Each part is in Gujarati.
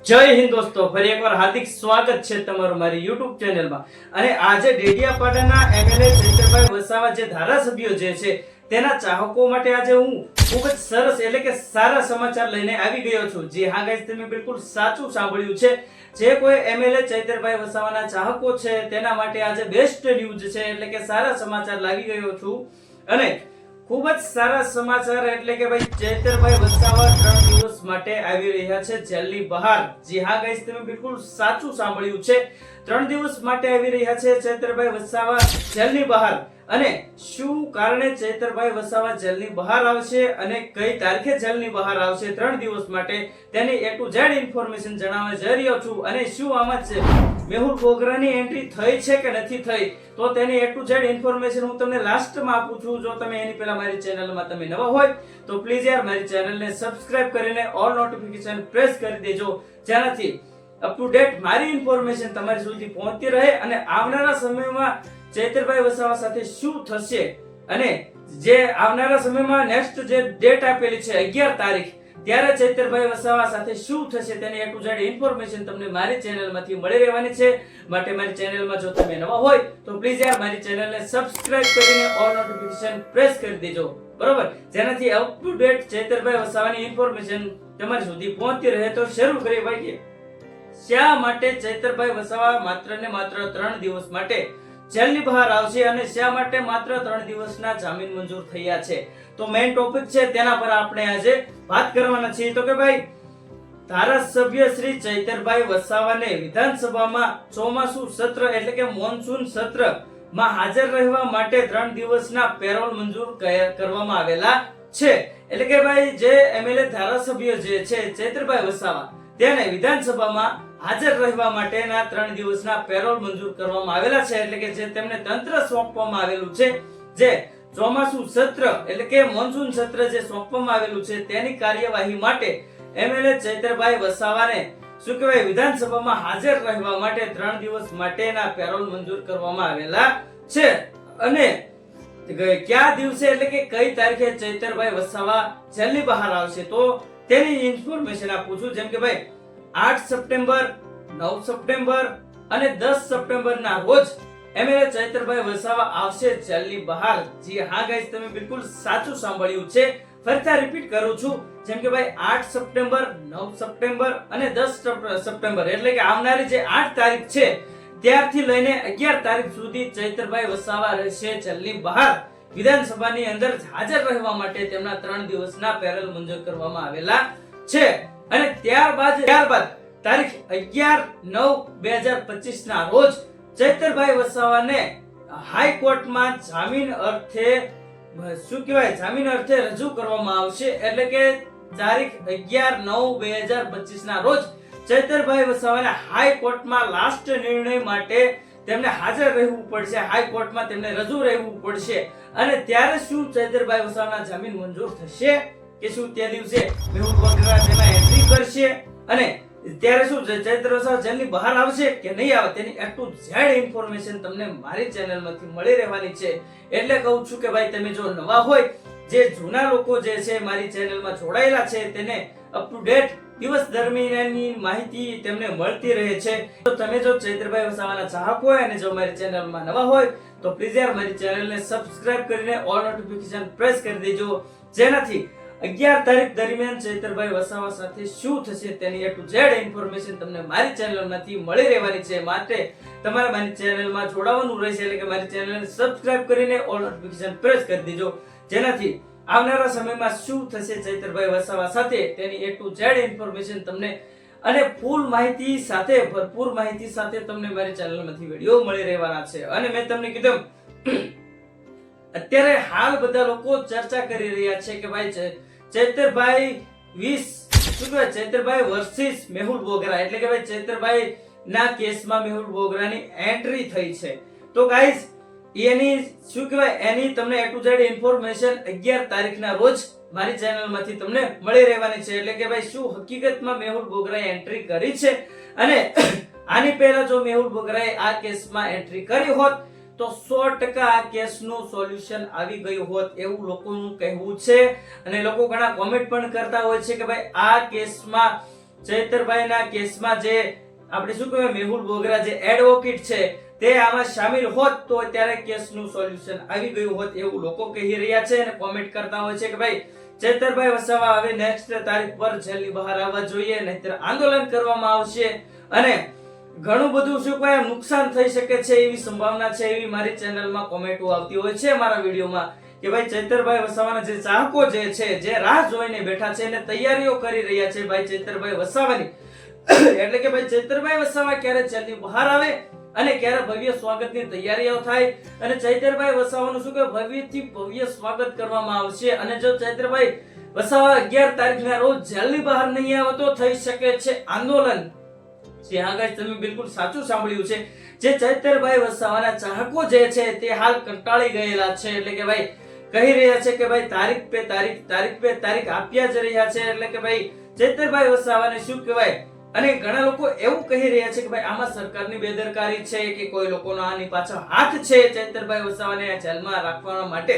જય હિન્દ દોસ્તો, ફરી એકવાર હાર્દિક સ્વાગત છે તમારું મારી YouTube ચેનલમાં। અને આજે ડેડિયાપાડાના એમએલએ ચૈતરભાઈ વસાવા જે ધારાસભ્યો જે છે તેના ચાહકો માટે આજે હું ખૂબ જ સરસ એટલે કે સારા સમાચાર લઈને આવી ગયો છું। જી હા ગાઈસ, તમે બિલકુલ સાચું સાંભળ્યું છે। જે કોઈ એમએલએ ચૈતરભાઈ વસાવાના ચાહકો છે તેના માટે આજે બેસ્ટ ન્યૂઝ છે એટલે કે સારા સમાચાર લાવી ગયો છું। અને ખૂબ જ સારા સમાચાર એટલે કે ભાઈ ચૈતરભાઈ વસાવા 3 દિવસ માટે આવી રહ્યા છે જેલની બહાર। જી હા ગાઈસ, તમે બિલકુલ સાચું સાંભળ્યું છે। 3 દિવસ માટે આવી રહ્યા છે ચૈતરભાઈ વસાવા જેલની બહાર। અને શું કારણે ચૈતરભાઈ વસાવા જેલની બહાર આવશે અને કઈ તારીખે જેલની બહાર આવશે 3 દિવસ માટે તેની A to Z ઇન્ફોર્મેશન જણાવવા જઈ રહ્યો છું। અને શું આમાં છે મેહુલ બોગરાની એન્ટ્રી થઈ છે કે નથી થઈ તો તેની A to Z ઇન્ફોર્મેશન હું તમને લાસ્ટમાં આપું છું। જો તમે એની પહેલા મારી ચેનલમાં તમે નવા હોય તો પ્લીઝ યાર મારી ચેનલને સબસ્ક્રાઇબ કરીને ઓલ નોટિફિકેશન પ્રેસ કરી દેજો, જેનાથી અપ ટુ ડેટ મારી ઇન્ફોર્મેશન તમારી સુધી પહોંચતી રહે। અને આવનારા સમયમાં ચૈતરભાઈ વસાવા સાથે શું થશે અને જે આવનારા સમયમાં નેક્સ્ટ જે ડેટ આપેલી છે 11 તારીખ, ત્યારે ચૈતરભાઈ વસાવા સાથે શું થશે તેની A to Z ઇન્ફોર્મેશન તમને મારી ચેનલમાંથી મળી રહેવાની છે। માટે મારી ચેનલમાં જો તમે નવા હોય તો પ્લીઝ યાર મારી ચેનલને સબસ્ક્રાઇબ કરીને ઓલ નોટિફિકેશન પ્રેસ કરી દેજો, બરોબર, જેનાથી up to date Chaitarbhai વસાવાની information તમારી સુધી પહોંચતી રહે। તો શરૂ કરીએ ભાઈ, શા માટે ચૈતરભાઈ વસાવા માત્ર ને માત્ર 3 દિવસ માટે જેલની બહાર આવશે અને શા માટે માત્ર 3 દિવસના જામીન મંજૂર થયા છે તો મેઇન ટોપિક છે તેના પર આપણે આજે વાત કરવાના છીએ। તો કે ભાઈ ધારાસભ્ય શ્રી ચૈતરભાઈ વસાવાને વિધાનસભામાં ચોમાસુ સત્ર એટલે કે મોન્સૂન સત્રમાં હાજર રહેવા માટે 3 દિવસના પેરોલ મંજૂર કરવામાં આવેલા છે। એટલે કે ભાઈ જે એમએલએ ધારાસભ્ય જે છે ચૈતરભાઈ વસાવા તેને વિધાનસભામાં હાજર રહેવા માટેના 3 દિવસના પેરોલ મંજૂર કરવામાં આવેલા છે। એટલે કે જે તેમને તંત્ર સોંપવામાં આવેલું છે, જે ચોમાસુ સત્ર એટલે કે મોન્સૂન સત્ર જે સોંપવામાં આવેલું છે તેની કાર્યવાહી માટે એમએલએ ચૈતરભાઈ વસાવાને શું કહેવાય વિધાનસભામાં હાજર રહેવા માટે 3 દિવસ માટેના પેરોલ મંજૂર કરવામાં આવેલા છે। અને કયા દિવસે એટલે કે કઈ તારીખે ચૈતરભાઈ વસાવા જેલની બહાર આવશે તો તેની ઇન્ફોર્મેશન આપું છું। જેમ કે ભાઈ 8 સપ્ટેમ્બર, 9 સપ્ટેમ્બર અને 10 સપ્ટેમ્બર ના રોજ એમએલએ ચૈતરભાઈ વસાવા આવશે જેલની બહાર। જી હા ગાઈસ, તમે બિલકુલ સાચું સાંભળ્યું છે। ફરીથી રિપીટ કરું છું, જેમ કે ભાઈ 8 સપ્ટેમ્બર, 9 સપ્ટેમ્બર અને 10 સપ્ટેમ્બર એટલે કે આવનારી જે 8 તારીખ છે ત્યારથી લઈને 11 તારીખ સુધી ચૈતરભાઈ વસાવા રહેશે જેલની બહાર। વિધાનસભાની અંદર હાજર રહેવા માટે તેમના 3 દિવસના પેરોલ મંજૂર કરવામાં આવેલા છે। અને ત્યારબાદ તારીખ 11/9/2025 ના રોજ ચૈતરભાઈ વસાવાને હાઈકોર્ટમાં જામીન અર્થે રજૂ કરવામાં આવશે। એટલે કે તારીખ 11/9/2025 ના રોજ ચૈતરભાઈ વસાવાને હાઈકોર્ટમાં લાસ્ટ નિર્ણય માટે તેમને હાજર રહેવું પડશે, હાઈકોર્ટમાં તેમને રજૂ રહેવું પડશે। અને ત્યારે શું ચૈતરભાઈ વસાવાના જામીન મંજૂર થશે કે શું તે દિવસે મેહુલ બોગરા તેમાં એન્ટ્રી કરશે અને ત્યારે શું ચૈતર વસાવા જેલની બહાર આવશે કે નહીં આવે તેની A to Z ઇન્ફોર્મેશન તમને મારી ચેનલમાંથી મળી રહેવાની છે। એટલે કહું છું કે ભાઈ તમે જો નવા હોય, જે જૂના લોકો જે છે મારી ચેનલમાં જોડાયેલા છે તેને અપ ટુ ડેટ દિવસ દરમિયાનની માહિતી તેમને મળતી રહે છે। તો તમે જો ચૈતરભાઈ વસાવાના ચાહક હોય અને જો મારી ચેનલમાં નવા હોય તો પ્લીઝ યાર મારી ચેનલને સબસ્ક્રાઇબ કરીને ઓલ નોટિફિકેશન પ્રેસ કરી દેજો, જેનાથી 11 તારીખ દરમિયાન ચૈતરભાઈ વસાવા સાથે શું થશે તેની A to Z ઇન્ફોર્મેશન તમને મારી ચેનલમાંથી મળી રહેવાની છે। માટે તમારે મારી ચેનલમાં જોડાવાનું રહેશે, એટલે કે મારી ચેનલને સબસ્ક્રાઇબ કરીને ઓલ નોટિફિકેશન પ્રેસ કરી દેજો, જેનાથી આવનારા સમયમાં શું થશે ચૈતરભાઈ વસાવા સાથે તેની A to Z ઇન્ફોર્મેશન તમને અને ફૂલ માહિતી સાથે ભરપૂર માહિતી સાથે તમને મારી ચેનલમાંથી વિડિયો મળી રહેવાના છે। અને મેં તમને કીધું અત્યારે હાલ બધા લોકો ચર્ચા કરી રહ્યા છે કે ભાઈ ચૈતરભાઈ વર્સિસ મેહુલ બોગરા એટલે કે ભાઈ ચૈતરભાઈ ના કેસમાં મેહુલ બોગરાની એન્ટ્રી થઈ છે। તો ગાઈઝ એની તમને A to Z ઇન્ફોર્મેશન 11 તારીખના રોજ મારી ચેનલમાંથી તમને મળી રહેવાની છે। એટલે કે ભાઈ શું હકીકતમાં મેહુલ બોગરાએ એન્ટ્રી કરી છે અને આની પહેલા જો મેહુલ બોગરાએ આ કેસમાં એન્ટ્રી કરી હોત તો 100% આ કેસનું સોલ્યુશન આવી ગયું હોત એવું લોકોનું કહેવું છે। અને લોકો ઘણા કોમેન્ટ પણ કરતા હોય છે કે ભાઈ આ કેસમાં ચૈતરભાઈના કેસમાં જે આપણે શું કહેવાય મેહુલ બોગરા જે એડવોકેટ છે તે આમાં સામેલ હોત તો અત્યારે કેસનું સોલ્યુશન આવી ગયું હોત એવું લોકો કહી રહ્યા છે અને કોમેન્ટ કરતા હોય છે કે ભાઈ ચૈતરભાઈ વસાવા હવે નેક્સ્ટ તારીખ પર જેલની બહાર આવવા જોઈએ, નહીંતર આંદોલન કરવામાં આવશે અને ઘણું બધું શું કહેવાય નુકસાન થઈ શકે છે એવી સંભાવના છે એવી મારી ચેનલમાં કોમેન્ટો આવતી હોય છે મારા વિડીયોમાં કે ભાઈ ચૈતરભાઈ વસાવાના જે ચાહકો જે છે જે રાહ જોઈને બેઠા છે અને તૈયારીઓ કરી રહ્યા છે ભાઈ ચૈતરભાઈ વસાવાની એટલે કે ભાઈ ચૈતરભાઈ વસાવા ક્યારે જેલની બહાર આવે અને ક્યારે ભવ્ય સ્વાગતની તૈયારીઓ થાય અને ચૈતરભાઈ વસાવાનું શું કે ભવ્યથી ભવ્ય સ્વાગત કરવામાં આવશે અને જો ચૈતરભાઈ વસાવા 11 તારીખના રોજ જેલની બહાર નહીં આવે તો થઈ શકે છે આંદોલન. હા ગાઈસ, તમે બિલકુલ સાચું સાંભળ્યું છે. જે ચૈતરભાઈ વસાવાના ચાહકો જે છે તે હાલ કંટાળી ગયેલા છે એટલે કે ભાઈ કહી રહ્યા છે કે ભાઈ તારીખ પે તારીખ આપ્યા જ રહ્યા છે એટલે કે ભાઈ ચૈતરભાઈ વસાવાને શું કહેવાય અને ઘણા લોકો એવું કહી રહ્યા છે કે ભાઈ આમાં સરકારની બેદરકારી છે કે કોઈ લોકોનો આની પાછળ હાથ છે ચૈતરભાઈ વસાવાને જેલમાં રાખવા માટે.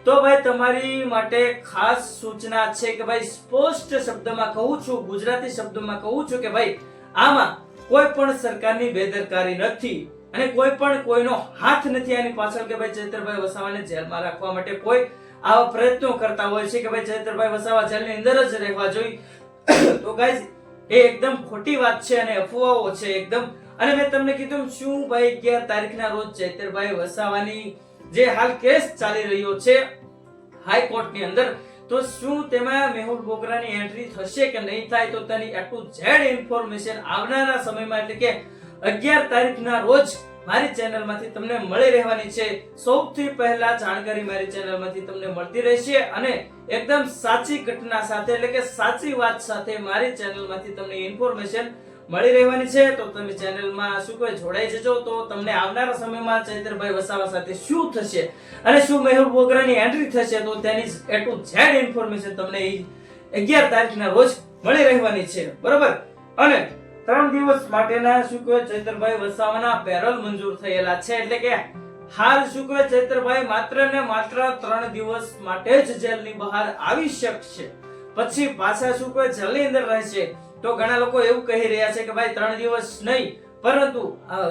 તો ભાઈ તમારી માટે ખાસ સૂચના છે કે ભાઈ સ્પષ્ટ શબ્દમાં કહું છું, ગુજરાતી શબ્દોમાં કહું છું કે ભાઈ આમાં કોઈ પણ સરકારની બેદરકારી નથી અને કોઈ પણ કોઈનો હાથ નથી આની પાછળ કે ભાઈ ચૈતરભાઈ વસાવાને જેલમાં રાખવા માટે કોઈ આવા પ્રયત્નો કરતા હોય છે કે ભાઈ ચૈતરભાઈ વસાવા જેલની અંદર જ રહેવા જોઈએ. તો ગાઈઝ એ એકદમ ખોટી વાત છે અને અફવાઓ છે એકદમ. અને મેં તમને કીધું શું ભાઈ 11 તારીખના રોજ ચૈતરભાઈ વસાવાની જે હાલ કેસ ચાલી રહ્યો છે હાઈકોર્ટની અંદર, તો શું તેમાં મેહુલ બોગરાની એન્ટ્રી થશે કે નહીં થાય તો તેની A to Z ઇન્ફોર્મેશન આવનારા સમયમાં એટલે કે 11 તારીખના રોજ મારી ચેનલમાંથી તમને મળી રહેવાની છે. સૌથી પહેલા જાણકારી મારી ચેનલમાંથી તમને મળતી રહેશે અને એકદમ સાચી ઘટના સાથે એટલે કે સાચી વાત સાથે મારી ચેનલમાંથી તમને ઇન્ફોર્મેશન મળી રહેવાની છે. તો તમે ચેનલમાં શું કોઈ જોડાઈ જજો તો તમને આવનારા સમયમાં ચૈતરભાઈ વસાવા સાથે શું થશે અને શું મેહુલ બોગરાની એન્ટ્રી થશે તો તેની A to Z ઇન્ફોર્મેશન તમને 11 તારીખના રોજ મળી રહેવાની છે, બરોબર. અને 3 દિવસ માટેના શું કહેવાય ચૈતરભાઈ વસાવાના પેરોલ મંજૂર થયેલા છે એટલે કે હાલ શું કહેવાય ચૈતરભાઈ માત્ર ને માત્ર 3 દિવસ માટે જ જેલની બહાર આવી શકશે, પછી પાછા શું કહેવાય જેલની અંદર રહેશે. તો ઘણા લોકો એવું કહી રહ્યા છે કે ભાઈ 3 દિવસ નહીં પરંતુ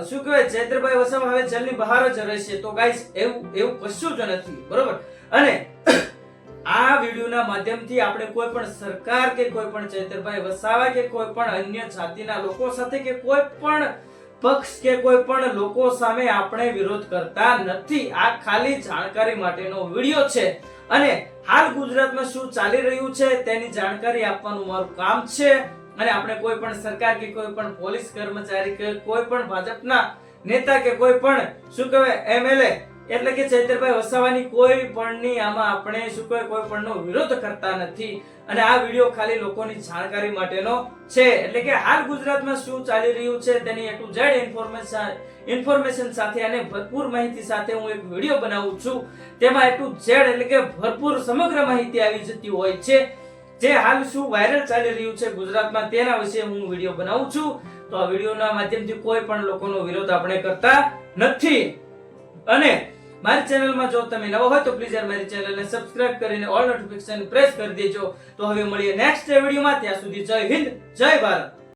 શું કહેવાય ચૈતરભાઈ વસાવા હવે જેલની બહાર જ રહેશે. તો ગાઈસ એવું કશું જ નથી, બરોબર. અને આ વિડિયોના માધ્યમથી આપણે કોઈ પણ સરકાર કે કોઈ પણ ચૈતરભાઈ વસાવા કે કોઈ પણ અન્ય જાતિના લોકો સાથે કે કોઈ પણ પક્ષ કે કોઈ પણ લોકો સામે આપણે વિરોધ કરતા નથી. આ ખાલી જાણકારી માટેનો વિડિયો છે અને હાલ ગુજરાતમાં શું ચાલી રહ્યું છે તેની જાણકારી આપવાનું મારું કામ છે. અને આપણે કોઈ પણ સરકાર કે કોઈ પણ પોલીસ કર્મચારી કે કોઈ પણ ભાજપના નેતા કે કોઈ પણ શું કહેવાય MLA એટલે કે ચૈતરભાઈ વસાવાની કોઈ પણની આમાં આપણે શું કહેવાય કોઈ પણનો વિરોધ કરતા નથી. અને આ વિડિયો ખાલી લોકોની જાણકારી માટેનો છે એટલે કે હાલ ગુજરાતમાં શું ચાલી રહ્યું છે તેની A to Z ઇન્ફોર્મેશન સાથે અને ભરપૂર માહિતી સાથે હું એક વિડિયો બનાવું છું. તેમાં A to Z એટલે કે ભરપૂર સમગ્ર માહિતી આવી જતી હોય છે. જે હાલ શું વાયરલ ચાલી રહ્યું છે ગુજરાતમાં તેના વિશે હું વિડિયો બનાવું છું. તો આ વિડિયોના માધ્યમથી કોઈ પણ લોકોનો વિરોધ આપણે કરતા નથી. અને મારી ચેનલમાં જો તમે નવા હોય તો પ્લીઝ યાર મારી ચેનલને સબસ્ક્રાઇબ કરીને ઓલ નોટિફિકેશન પ્રેસ કરી દેજો. તો હવે મળીએ નેક્સ્ટ વિડિયોમાં. ત્યાં સુધી જય હિન્દ, જય ભારત.